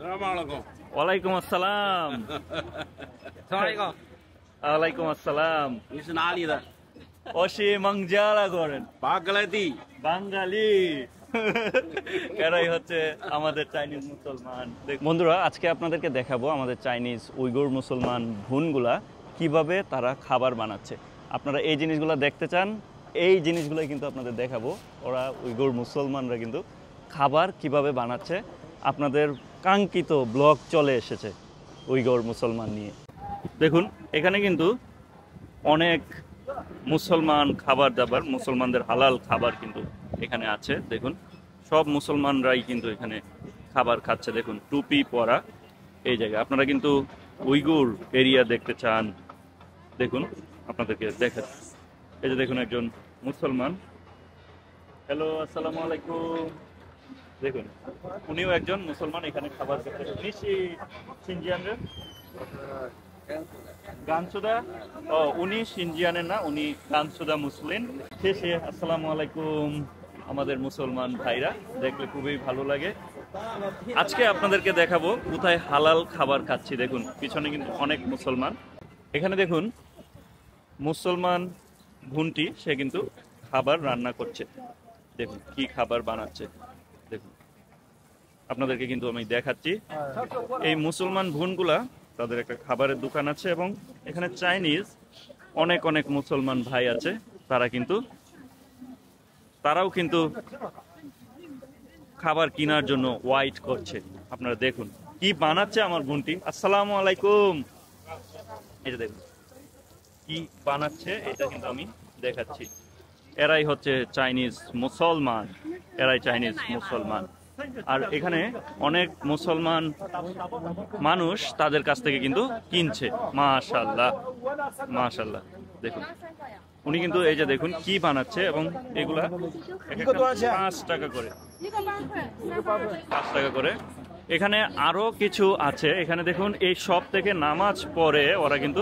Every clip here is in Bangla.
ওয়ালাইকুম আসসালাম। ওয়ালাইকুম আসসালাম। অসীমাংজালা করেন বাঙালি এরাই হচ্ছে আমাদের চাইনিজ মুসলমান। বন্ধুরা, আজকে আপনাদেরকে দেখাবো আমাদের চাইনিজ উইগুর মুসলমান ভুনগুলা কিভাবে তারা খাবার বানাচ্ছে। আপনারা এই জিনিসগুলো দেখতে চান, এই জিনিসগুলোই কিন্তু আপনাদের দেখাবো। ওরা উইগুর মুসলমানরা কিন্তু খাবার কিভাবে বানাচ্ছে, আপনাদের কাঙ্ক্ষিত ব্লগ চলে এসেছে উইগুর মুসলমান নিয়ে। দেখুন, এখানে কিন্তু অনেক মুসলমান খাবার দাবার, মুসলমানদের হালাল খাবার কিন্তু এখানে আছে। দেখুন, সব মুসলমানরাই কিন্তু এখানে খাবার খাচ্ছে। দেখুন, টুপি পরা এই জায়গায়। আপনারা কিন্তু উইগুর এরিয়া দেখতে চান, দেখুন আপনাদেরকে দেখা। এই যে দেখুন, একজন মুসলমান। হ্যালো, আসসালামু আলাইকুম। দেখুন, উনিও একজন মুসলমান, এখানে খাবার খাচ্ছে। উনি সিনজিয়ানের গানসুদা, উনি সিনজিয়ানের না, উনি গানসুদা মুসলিম। শেষে আসসালামু আলাইকুম আমাদের মুসলমান ভাইরা, দেখলে খুবই ভালো লাগে। আজকে আপনাদেরকে দেখাবো কোথায় হালাল খাবার খাচ্ছি। দেখুন, পিছনে কিন্তু অনেক মুসলমান। এখানে দেখুন, মুসলমান ভুনটি সে কিন্তু খাবার রান্না করছে। দেখুন কি খাবার বানাচ্ছে, দেখুন আপনাদেরকে কিন্তু আমি দেখাচ্ছি। এই মুসলমান ভুনগুলা, তাদের একটা খাবারের দোকান আছে এবং এখানে চাইনিজ অনেক অনেক মুসলমান ভাই আছে। তারাও কিন্তু খাবার কেনার জন্য ওয়াইট করছে। আপনারা দেখুন কি বানাচ্ছে আমার বোনটি। আসসালামু আলাইকুম। এটা দেখুন কি বানাচ্ছে, এটা কিন্তু আমি দেখাচ্ছি। এরাই হচ্ছে চাইনিজ মুসলমান, এরাই চাইনিজ মুসলমান। আর এখানে অনেক মুসলমান মানুষ তাদের কাছ থেকে কিন্তু কিনছে। মাশাআল্লাহ মাশাআল্লাহ। দেখুন উনি কিন্তু এই যে দেখুন কি বানাচ্ছে, এবং এগুলা 5 টাকা করে, 5 টাকা করে। এখানে আরো কিছু আছে। এখানে দেখুন, এই সব থেকে নামাজ পড়ে ওরা কিন্তু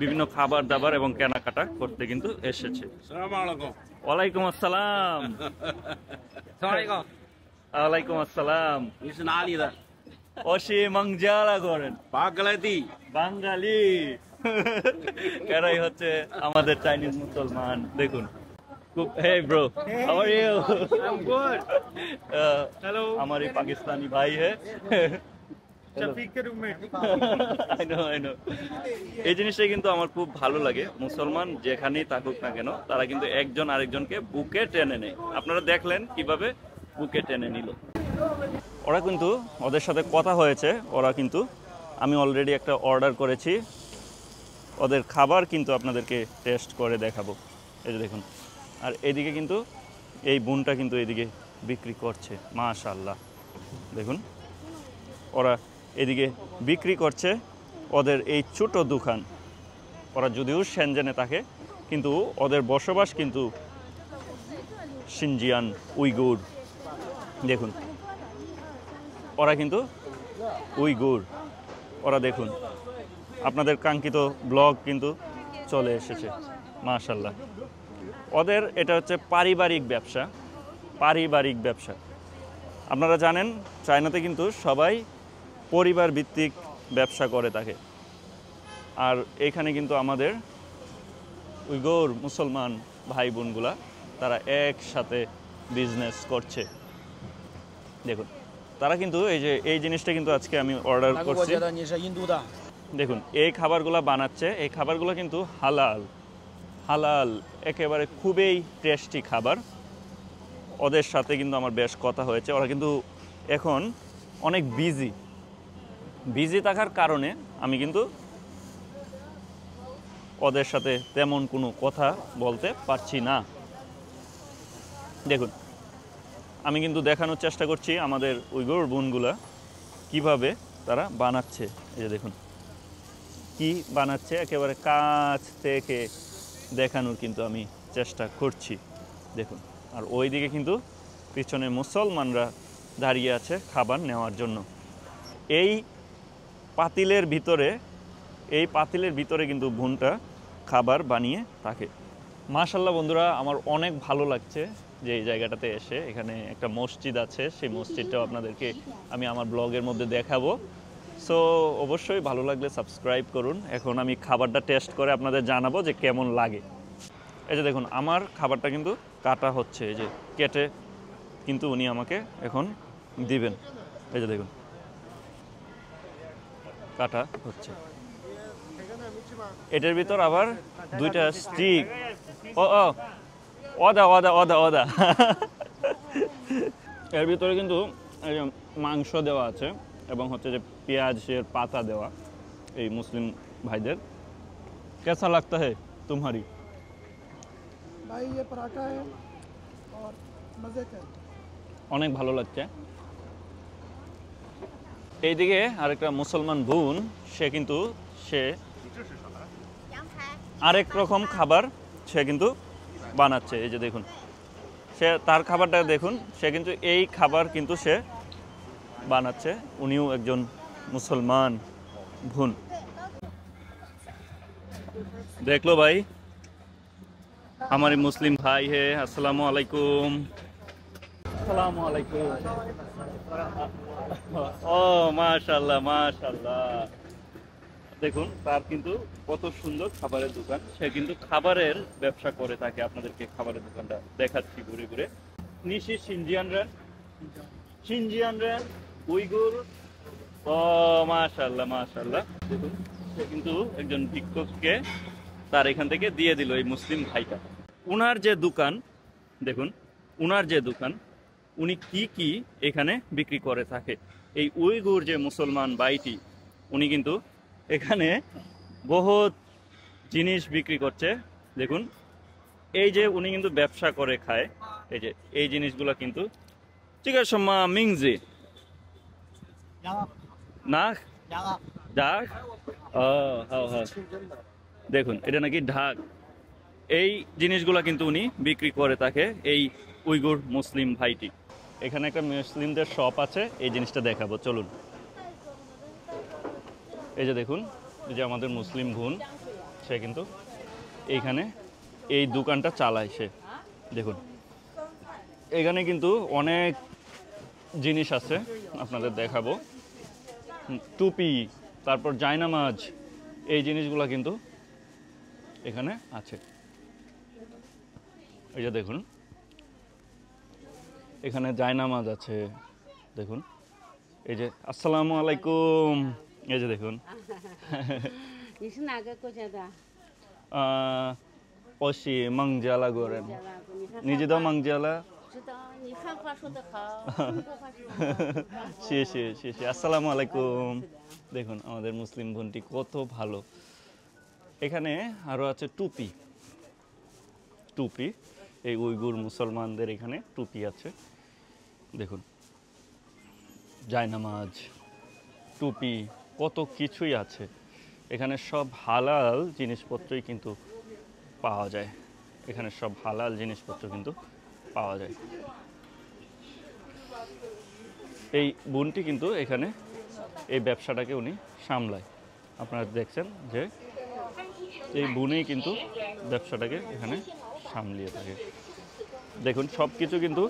বিভিন্ন খাবার দাবার এবং কেনাকাটা করতে কিন্তু এসেছে। ওয়ালাইকুম আসসালাম। ওয়ালাইকুম আসসালাম। অসীমাংজালা করেন বাঙালি এরাই হচ্ছে আমাদের চাইনিজ মুসলমান। দেখুন খুব। Hey bro, how are you? I'm good. Hello. हमारे पाकिस्तानी भाई है। शफीक के रूममेट। I know. এই জিনিসটাই কিন্তু আমার খুব ভালো লাগে। মুসলমান যেখানেই থাকুক না কেন, তারা কিন্তু একজন আরেকজনকে বুকে টেনে নেয়। আপনারা দেখলেন কিভাবে বুকে টেনে নিল। ওরা কিন্তু, ওদের সাথে কথা হয়েছে, ওরা কিন্তু, আমি অলরেডি একটা অর্ডার করেছি। ওদের খাবার কিন্তু আপনাদেরকে টেস্ট করে দেখাবো। এই যে দেখুন, আর এদিকে কিন্তু এই বোনটা কিন্তু এদিকে বিক্রি করছে। মাশাআল্লাহ, দেখুন ওরা এদিকে বিক্রি করছে ওদের এই ছোট দোকান। ওরা যদিও শেনজেনে থাকে, কিন্তু ওদের বসবাস কিন্তু সিনজিয়ান উইগুর। দেখুন ওরা কিন্তু উইগুর। ওরা দেখুন, আপনাদের কাঙ্ক্ষিত ব্লগ কিন্তু চলে এসেছে। মাশাআল্লাহ। ওদের এটা হচ্ছে পারিবারিক ব্যবসা, পারিবারিক ব্যবসা। আপনারা জানেন চায়নাতে কিন্তু সবাই পরিবার ভিত্তিক ব্যবসা করে থাকে। আর এখানে কিন্তু আমাদের উইগুর মুসলমান ভাই বোনগুলা তারা একসাথে বিজনেস করছে। দেখুন তারা কিন্তু এই জিনিসটা কিন্তু আজকে আমি অর্ডার করছি। দেখুন এই খাবারগুলো বানাচ্ছে, এই খাবারগুলো কিন্তু হালাল, হালাল একেবারে খুবই টেস্টি খাবার। ওদের সাথে কিন্তু আমার বেশ কথা হয়েছে। ওরা কিন্তু এখন অনেক বিজি থাকার কারণে আমি কিন্তু ওদের সাথে তেমন কোনো কথা বলতে পারছি না। দেখুন আমি কিন্তু দেখানোর চেষ্টা করছি আমাদের উইগুর বোনগুলা কিভাবে তারা বানাচ্ছে। এই যে দেখুন কি বানাচ্ছে, একেবারে কাছ থেকে দেখানোর কিন্তু আমি চেষ্টা করছি। দেখুন, আর ওইদিকে কিন্তু পিছনে মুসলমানরা দাঁড়িয়ে আছে খাবার নেওয়ার জন্য। এই পাতিলের ভিতরে কিন্তু বোনটা খাবার বানিয়ে থাকে। মাশাআল্লাহ বন্ধুরা, আমার অনেক ভালো লাগছে যে এই জায়গাটাতে এসে এখানে একটা মসজিদ আছে, সেই মসজিদটাও আপনাদেরকে আমি আমার ব্লগের মধ্যে দেখাবো। সো অবশ্যই ভালো লাগলে সাবস্ক্রাইব করুন। এখন আমি খাবারটা টেস্ট করে আপনাদের জানাবো যে কেমন লাগে। এই যে দেখুন আমার খাবারটা কিন্তু কাটা হচ্ছে, এই যে কেটে কিন্তু উনি আমাকে এখন দিবেন। এই যে দেখুন কাটা হচ্ছে। এটার ভিতর আবার দুইটা স্টিক, ও ও অদা অদা অদা অদা এর ভিতরে কিন্তু এই যে মাংস দেওয়া আছে এবং হচ্ছে যে পেঁয়াজের পাতা দেওয়া এই মুসলিম ভাইদের। कैसा लगता है तुम्हारी? भाई ये पराठा है और मज़े का है। অনেক ভালো লাগছে। এইদিকে আরেকটা মুসলমান বোন, সে আরেক রকম খাবার সে কিন্তু বানাচ্ছে। এই যে দেখুন সে তার খাবারটা দেখুন, সে কিন্তু এই খাবার কিন্তু সে বানাচ্ছে। উনিও একজন মুসলমান বোন। देख लो भाई हमारे मुस्लिम भाई है। अस्सलाम वालेकुम। अस्सलाम वालेकुम। ও মাশাআল্লাহ মাশাআল্লাহ। দেখুন তার কিন্তু কত সুন্দর খাবারের দোকান, সে কিন্তু খাবারের ব্যবসা করে থাকে। আপনাদেরকে খাবারের দোকানটা দেখাচ্ছি ঘুরে ঘুরে। নিশি সিনজিয়ানরান সিনজিয়ানরান উইগুর। ও মাশাআল্লাহ মাশাআল্লাহ। দেখুন সে কিন্তু একজন ভিক্ষুককে তার এখান থেকে দিয়ে দিল এই মুসলিম ভাইটা। উনার যে দোকান দেখুন, উনার যে দোকান উনি কি কি এখানে বিক্রি করে থাকে। এই উইগুর যে মুসলমান ভাইটি উনি কিন্তু এখানে বহুত জিনিস বিক্রি করছে। দেখুন এই যে উনি কিন্তু ব্যবসা করে খায়। এই যে এই জিনিসগুলো কিন্তু চিকাসমা মিংজি না ঢাক। দেখুন এটা নাকি ঢাক। এই জিনিসগুলো কিন্তু উনি বিক্রি করে থাকে এই উইগুর মুসলিম ভাইটি। এখানে একটা মুসলিমদের শপ আছে, এই জিনিসটা দেখাবো চলুন। এই যে দেখুন এই যে আমাদের মুসলিম বোন, সে কিন্তু এইখানে এই দোকানটা চালায়। সে দেখুন এখানে কিন্তু অনেক জিনিস আছে, আপনাদের দেখাবো। টুপি, তারপর জায়নামাজ, এই জিনিসগুলো কিন্তু এখানে আছে। এই যে দেখুন এখানে জায়নামাজ আছে। দেখুন এই যে আসসালামু আলাইকুম। এই যে দেখুন অসি মাংজালা গোরেন নিজেদাও মাংজালা। শেষে শেষে আসসালামু আলাইকুম। দেখুন আমাদের মুসলিম বোনটি কত ভালো। এখানে আরো আছে টুপি। টুপি এই উইগুর মুসলমানদের এখানে টুপি আছে। দেখুন জায়নামাজ, টুপি, কত কিছুই আছে এখানে। সব হালাল জিনিসপত্রই কিন্তু পাওয়া যায় এখানে, সব হালাল জিনিসপত্র কিন্তু পাওয়া যায়। এই বোনটি কিন্তু এখানে এই ব্যবসাটাকে উনি সামলায়। আপনারা দেখছেন যে এই বোনেই কিন্তু ব্যবসাটাকে এখানে সামলিয়ে থাকে। দেখুন সব কিছু কিন্তু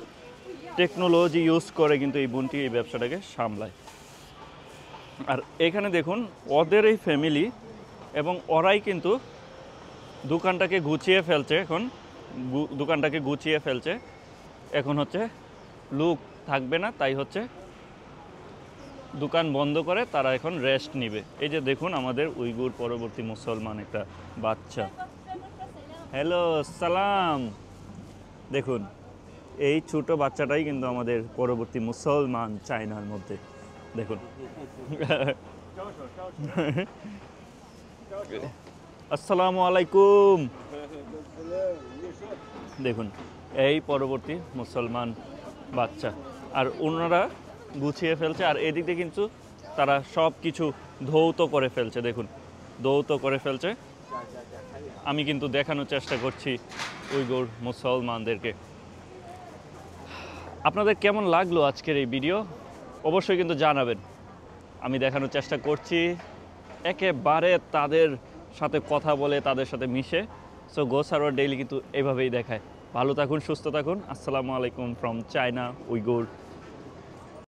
টেকনোলজি ইউজ করে কিন্তু এই বোনটি এই ব্যবসাটাকে সামলায়। আর এখানে দেখুন ওদের এই ফ্যামিলি এবং ওরাই কিন্তু দোকানটাকে গুছিয়ে ফেলছে। এখন দোকানটাকে গুছিয়ে ফেলছে। এখন হচ্ছে লোক থাকবে না, তাই হচ্ছে দোকান বন্ধ করে তারা এখন রেস্ট নিবে। এই যে দেখুন আমাদের উইগুর পরবর্তী মুসলমান একটা বাচ্চা। হ্যালো সালাম। দেখুন এই ছোট বাচ্চাটাই কিন্তু আমাদের পরবর্তী মুসলমান চায়নার মধ্যে। দেখুন আসসালামু আলাইকুম। দেখুন এই পরবর্তী মুসলমান বাচ্চা। আর ওনারা গুছিয়ে ফেলছে। আর এদিকে কিন্তু তারা সব কিছু ধৌত করে ফেলছে। দেখুন ধৌত করে ফেলছে। আমি কিন্তু দেখানোর চেষ্টা করছি উইগুর মুসলমানদেরকে। আপনাদের কেমন লাগলো আজকের এই ভিডিও অবশ্যই কিন্তু জানাবেন। আমি দেখানোর চেষ্টা করছি একেবারে তাদের সাথে কথা বলে, তাদের সাথে মিশে। সো গো সারোয়ার ডেইলি কিন্তু এভাবেই দেখায়। ভালো থাকুন, সুস্থ থাকুন। আসসালামু আলাইকুম ফ্রম চায়না উইগুর